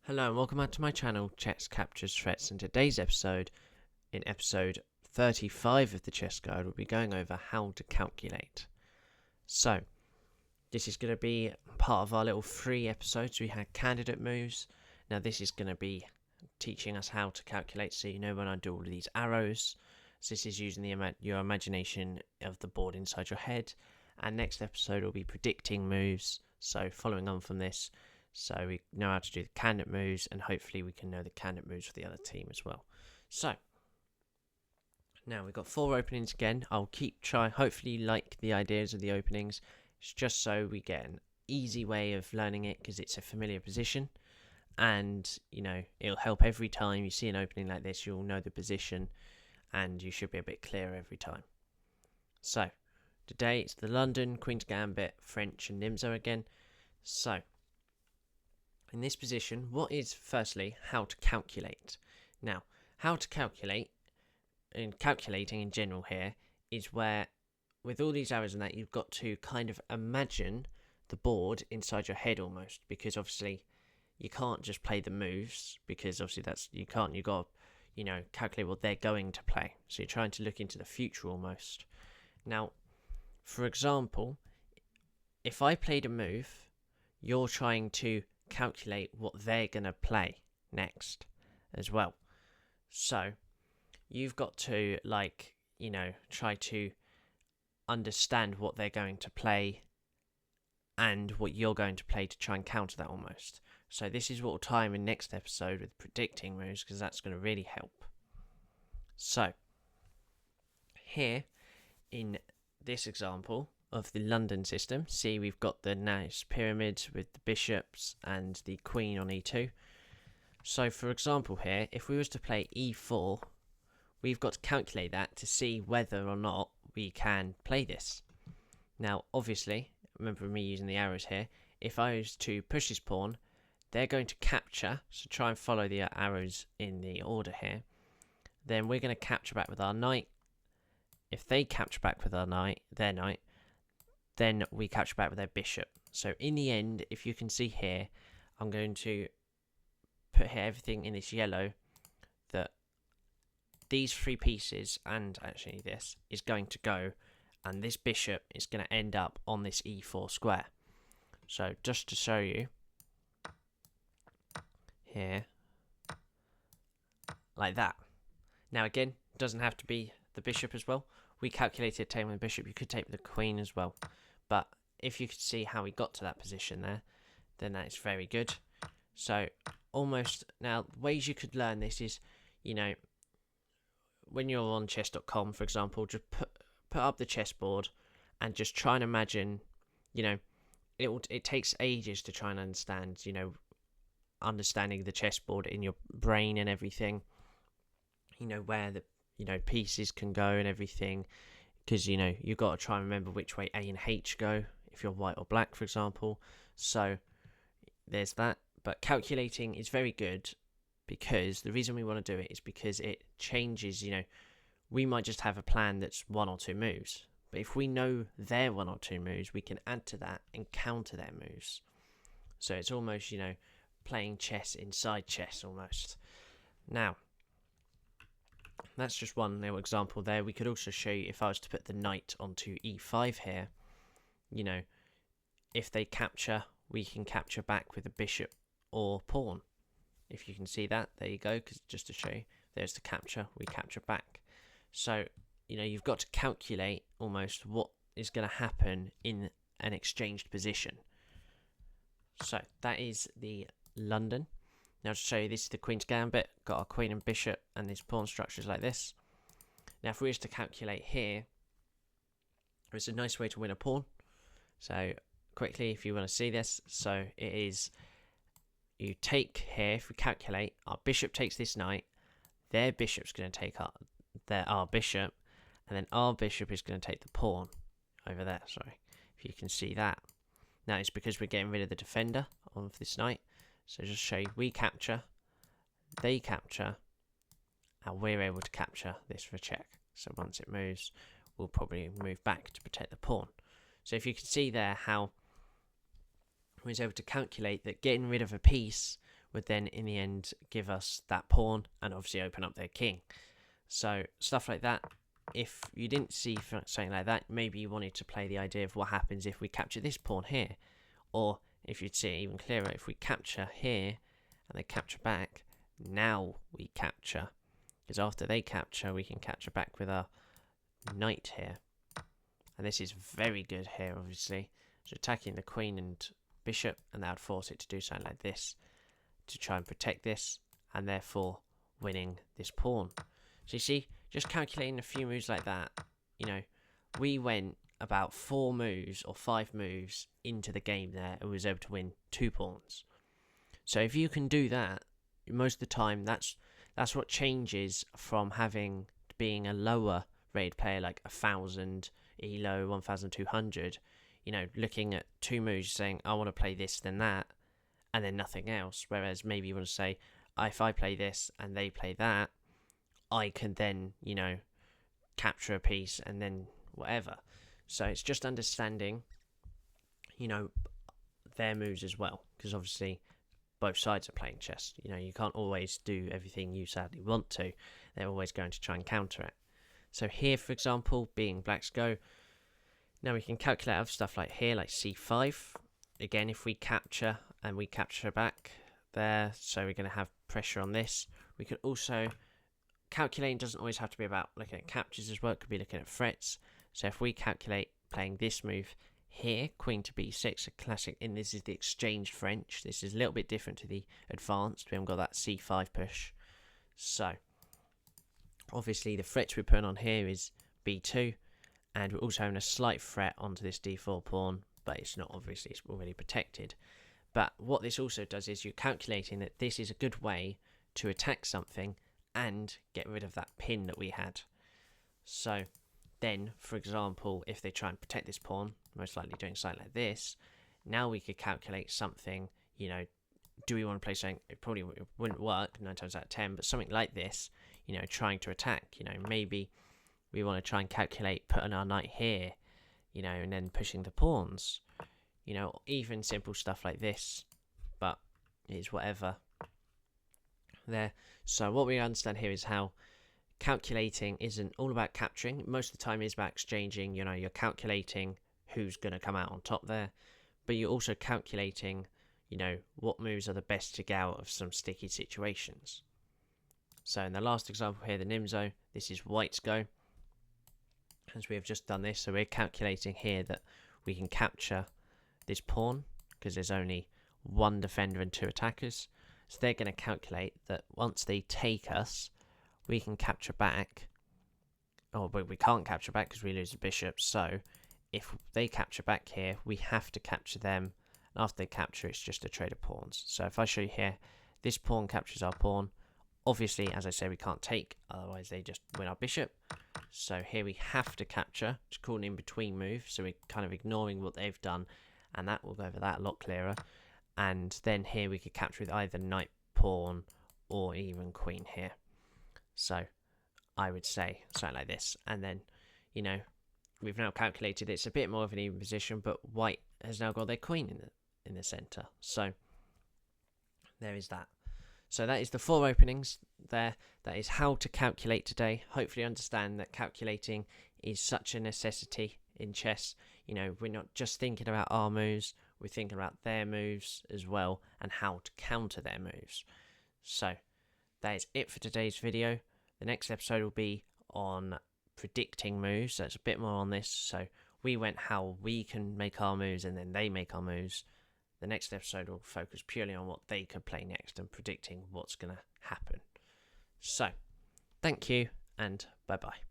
Hello and welcome back to my channel, Chess Captures Threats. In today's episode, in episode 35 of the Chess Guide, we'll be going over how to calculate. So, this is going to be part of our little 3 episodes. We had candidate moves. Now this is going to be teaching us how to calculate, so you know when I do all of these arrows. So this is using your imagination of the board inside your head. And next episode will be predicting moves, so following on from this. So we know how to do the candidate moves, and hopefully we can know the candidate moves for the other team as well. So, now we've got 4 openings again. I'll keep trying. Hopefully you like the ideas of the openings. It's just so we get an easy way of learning it, because it's a familiar position. And, you know, it'll help every time you see an opening like this. You'll know the position, and you should be a bit clearer every time. So, today it's the London, Queen's Gambit, French, and Nimzo again. So, in this position, what is firstly how to calculate? Now, how to calculate, and calculating in general here, is where with all these arrows and that, you've got to kind of imagine the board inside your head almost, because obviously you can't just play the moves, because obviously you've got to, calculate what they're going to play. So you're trying to look into the future almost. Now, for example, if I played a move, you're trying to calculate what they're going to play next as well. So you've got to try to understand what they're going to play and what you're going to play to try and counter that almost. So this is what we'll tie in next episode with predicting moves, because that's going to really help. So here in this example of the London system, see we've got the nice pyramid with the bishops and the queen on e2. So for example here, if we was to play e4, we've got to calculate that to see whether or not we can play this. Now obviously, remember me using the arrows here, if I was to push this pawn, they're going to capture, so try and follow the arrows in the order here. Then we're going to capture back with our knight. If they capture back with their knight, then we capture back with their bishop. So in the end, if you can see here, I'm going to put here everything in this yellow, that these 3 pieces, and actually this, is going to go, and this bishop is going to end up on this e4 square. So just to show you, here, like that. Now again, doesn't have to be the bishop as well. We calculated taking the bishop, you could take the queen as well. But if you could see how we got to that position there, then that is very good. So almost, now ways you could learn this is, when you're on chess.com, for example, just put up the chessboard and just try and imagine, it takes ages to try and understand, understanding the chessboard in your brain and everything, where the pieces can go and everything, because you've got to try and remember which way A and H go if you're white or black, for example. So there's that. But calculating is very good, because the reason we want to do it is because it changes. We might just have a plan that's 1 or 2 moves, but if we know their 1 or 2 moves, we can add to that and counter their moves. So it's almost playing chess inside chess almost. Now, that's just one little example there. We could also show you, if I was to put the knight onto e5 here, if they capture, we can capture back with a bishop or pawn. If you can see that, there you go, because just to show you, there's the capture, we capture back. So, you've got to calculate almost what is going to happen in an exchanged position. So, that is the London. Now to show you, this is the Queen's Gambit, got our queen and bishop, and these pawn structures like this. Now if we were to calculate here, it's a nice way to win a pawn. So quickly, if you want to see this, so it is, you take here, if we calculate, our bishop takes this knight, their bishop's going to take our bishop, and then our bishop is going to take the pawn over there, sorry, if you can see that. Now it's because we're getting rid of the defender of this knight. So just show you, we capture, they capture, and we're able to capture this for a check. So once it moves, we'll probably move back to protect the pawn. So if you can see there how we was able to calculate that getting rid of a piece would then in the end give us that pawn and obviously open up their king. So stuff like that. If you didn't see something like that, maybe you wanted to play the idea of what happens if we capture this pawn here. Or if you'd see it even clearer, if we capture here and they capture back, now we capture. Because after they capture, we can capture back with our knight here. And this is very good here, obviously. So attacking the queen and bishop, and that would force it to do something like this to try and protect this, and therefore winning this pawn. So you see, just calculating a few moves like that, you know, we went about 4 moves or 5 moves into the game there and was able to win 2 pawns. So if you can do that, most of the time that's what changes from being a lower rated player like 1000 elo, 1200, you know, looking at 2 moves saying I want to play this then that and then nothing else, whereas maybe you want to say if I play this and they play that, I can then, you know, capture a piece and then whatever. So it's just understanding, you know, their moves as well, because obviously both sides are playing chess. You know, you can't always do everything you sadly want to. They're always going to try and counter it. So here, for example, being black's go, now we can calculate other stuff like here, like c5. Again, if we capture and we capture back there, so we're going to have pressure on this. We could also, calculating doesn't always have to be about looking at captures as well. It could be looking at threats. So if we calculate playing this move here, queen to b6, a classic, and this is the exchange French. This is a little bit different to the advanced. We haven't got that c5 push. So obviously the threats we're putting on here is b2, and we're also having a slight threat onto this d4 pawn, but it's not, obviously it's already protected. But what this also does is you're calculating that this is a good way to attack something and get rid of that pin that we had. So then, for example, if they try and protect this pawn, most likely doing something like this, now we could calculate something, you know, do we want to play something, it probably wouldn't work 9 times out of 10, but something like this, you know, trying to attack, you know, maybe we want to try and calculate putting our knight here, you know, and then pushing the pawns, you know, even simple stuff like this, but it's whatever there. So what we understand here is how calculating isn't all about capturing. Most of the time it's about exchanging. You know, you're calculating who's going to come out on top there, but you're also calculating, you know, what moves are the best to get out of some sticky situations. So in the last example here, the Nimzo, this is white's go, as we have just done this. So we're calculating here that we can capture this pawn because there's only 1 defender and 2 attackers. So they're going to calculate that once they take us, we can capture back. Oh, but we can't capture back because we lose the bishop. So if they capture back here, we have to capture them. And after they capture, it's just a trade of pawns. So if I show you here, this pawn captures our pawn. Obviously, as I say, we can't take, otherwise they just win our bishop. So here we have to capture. It's called an in-between move. So we're kind of ignoring what they've done. And that will go over that a lot clearer. And then here we could capture with either knight, pawn, or even queen here. So I would say something like this. And then, you know, we've now calculated it's a bit more of an even position, but white has now got their queen in the center. So there is that. So that is the 4 openings there. That is how to calculate today. Hopefully you understand that calculating is such a necessity in chess. You know, we're not just thinking about our moves, we're thinking about their moves as well and how to counter their moves. So that is it for today's video. The next episode will be on predicting moves. So it's a bit more on this. So we went how we can make our moves and then they make our moves. The next episode will focus purely on what they could play next and predicting what's going to happen. So, thank you and bye-bye.